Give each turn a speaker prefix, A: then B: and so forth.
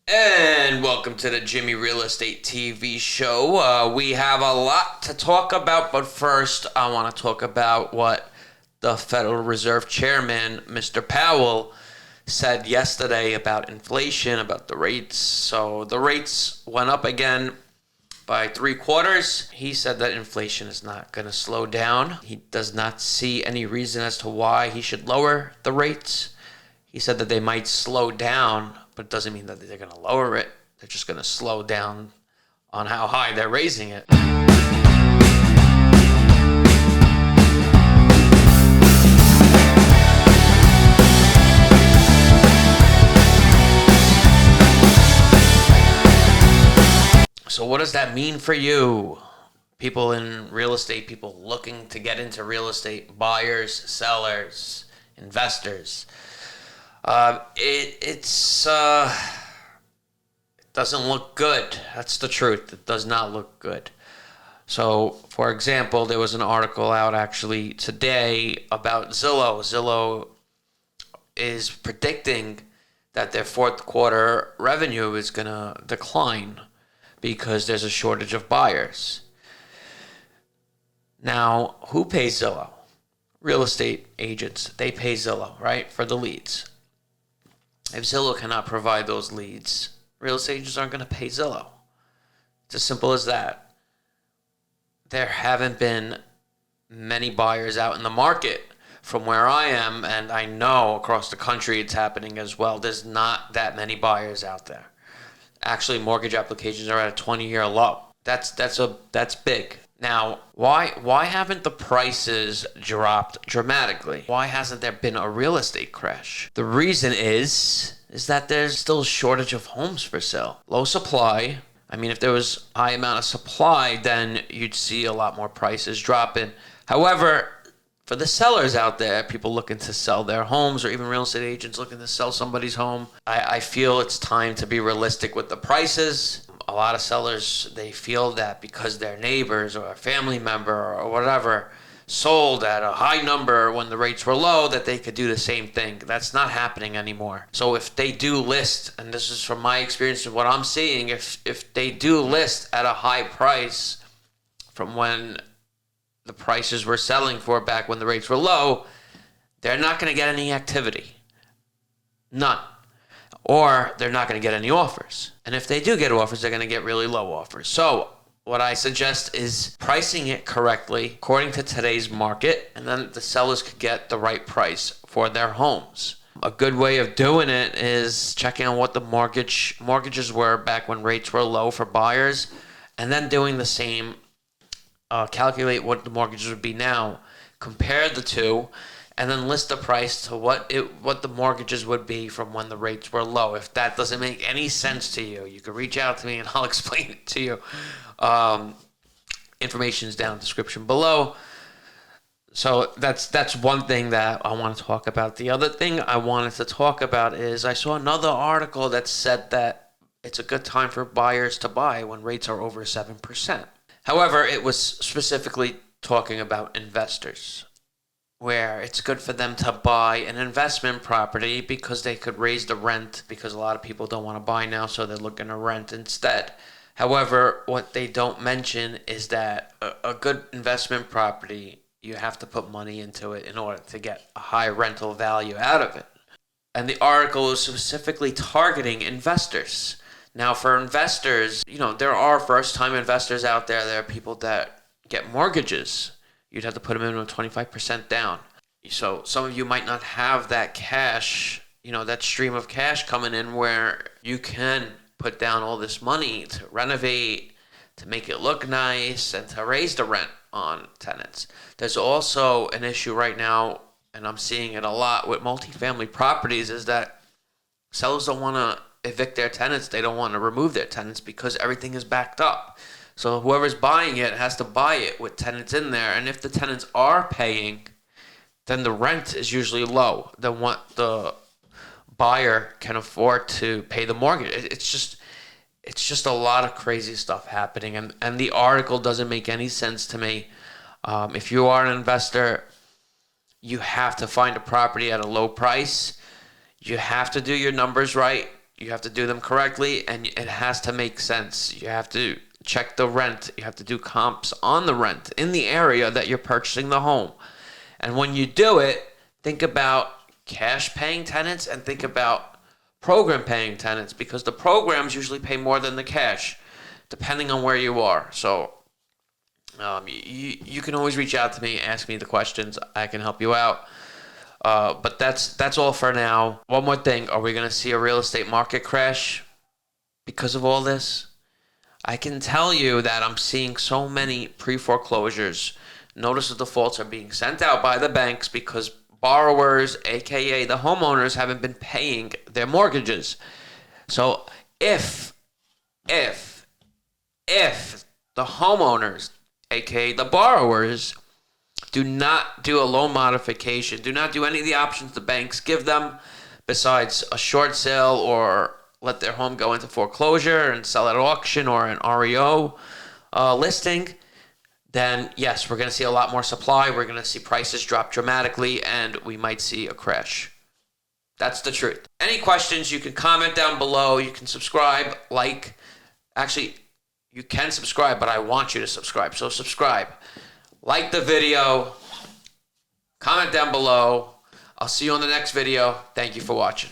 A: And welcome to the Jimmy Real Estate TV show. We have a lot to talk about, but first, I want to talk about what the Federal Reserve Chairman, Mr. Powell, said yesterday about inflation, about the rates. So the rates went up again by 3/4. He said that inflation is not going to slow down. He does not see any reason as to why he should lower the rates. He said that they might slow down, but it doesn't mean that they're going to lower it. They're just going to slow down on how high they're raising it. So what does that mean for you? People in real estate, people looking to get into real estate, buyers, sellers, investors. It doesn't look good. That's the truth. It does not look good. So, for example, there was an article out actually today about Zillow. Zillow is predicting that their fourth quarter revenue is going to decline because there's a shortage of buyers. Now, who pays Zillow? Real estate agents. They pay Zillow, right, for the leads. If Zillow cannot provide those leads, real estate agents aren't going to pay Zillow. It's as simple as that. There haven't been many buyers out in the market from where I am, and I know across the country it's happening as well. There's not that many buyers out there. Actually, mortgage applications are at a 20-year low. That's big. Now, why haven't the prices dropped dramatically? Why hasn't there been a real estate crash? The reason is that there's still a shortage of homes for sale. Low supply. I mean, if there was a high amount of supply, then you'd see a lot more prices dropping. However, for the sellers out there, people looking to sell their homes, or even real estate agents looking to sell somebody's home, I feel it's time to be realistic with the prices. A lot of sellers, they feel that because their neighbors or a family member or whatever sold at a high number when the rates were low, that they could do the same thing. That's not happening anymore. So if they do list, and this is from my experience of what I'm seeing, if they do list at a high price from when the prices were selling for back when the rates were low, they're not going to get any activity. None. Or they're not going to get any offers. And if they do get offers, they're going to get really low offers. So what I suggest is pricing it correctly according to today's market, and then the sellers could get the right price for their homes. A good way of doing it is checking on what the mortgages were back when rates were low for buyers, and then doing the same. Calculate what the mortgages would be now, compare the two, and then list the price to what the mortgages would be from when the rates were low. If that doesn't make any sense to you, you can reach out to me and I'll explain it to you. Information is down in the description below. So that's one thing that I want to talk about. The other thing I wanted to talk about is I saw another article that said that it's a good time for buyers to buy when rates are over 7%. However, it was specifically talking about investors, where it's good for them to buy an investment property because they could raise the rent, because a lot of people don't want to buy now, so they're looking to rent instead. However, what they don't mention is that a good investment property, you have to put money into it in order to get a high rental value out of it. And the article is specifically targeting investors. Now, for investors, there are first-time investors out there. There are people that get mortgages. You'd have to put a minimum of 25% down. So some of you might not have that cash, that stream of cash coming in where you can put down all this money to renovate, to make it look nice, and to raise the rent on tenants. There's also an issue right now, and I'm seeing it a lot with multifamily properties, is that sellers don't want to evict their tenants. They don't want to remove their tenants because everything is backed up. So whoever's buying it has to buy it with tenants in there. And if the tenants are paying, then the rent is usually low than what the buyer can afford to pay the mortgage. It's just a lot of crazy stuff happening. And the article doesn't make any sense to me. If you are an investor, you have to find a property at a low price. You have to do your numbers right. You have to do them correctly, and it has to make sense. You have to check the rent. You have to do comps on the rent in the area that you're purchasing the home. And when you do it, think about cash paying tenants and think about program paying tenants, because the programs usually pay more than the cash, depending on where you are. So you can always reach out to me, ask me the questions. I can help you out. But that's all for now. One more thing. Are we going to see a real estate market crash because of all this? I can tell you that I'm seeing so many pre-foreclosures. Notice of defaults are being sent out by the banks because borrowers, aka the homeowners, haven't been paying their mortgages. So if the homeowners, aka the borrowers, do not do a loan modification, do not do any of the options the banks give them besides a short sale or let their home go into foreclosure and sell at auction or an REO listing, then yes, we're going to see a lot more supply. We're going to see prices drop dramatically, and we might see a crash. That's the truth. Any questions, you can comment down below. You can subscribe, like. Actually, you can subscribe, but I want you to subscribe. So subscribe. Like the video. Comment down below. I'll see you on the next video. Thank you for watching.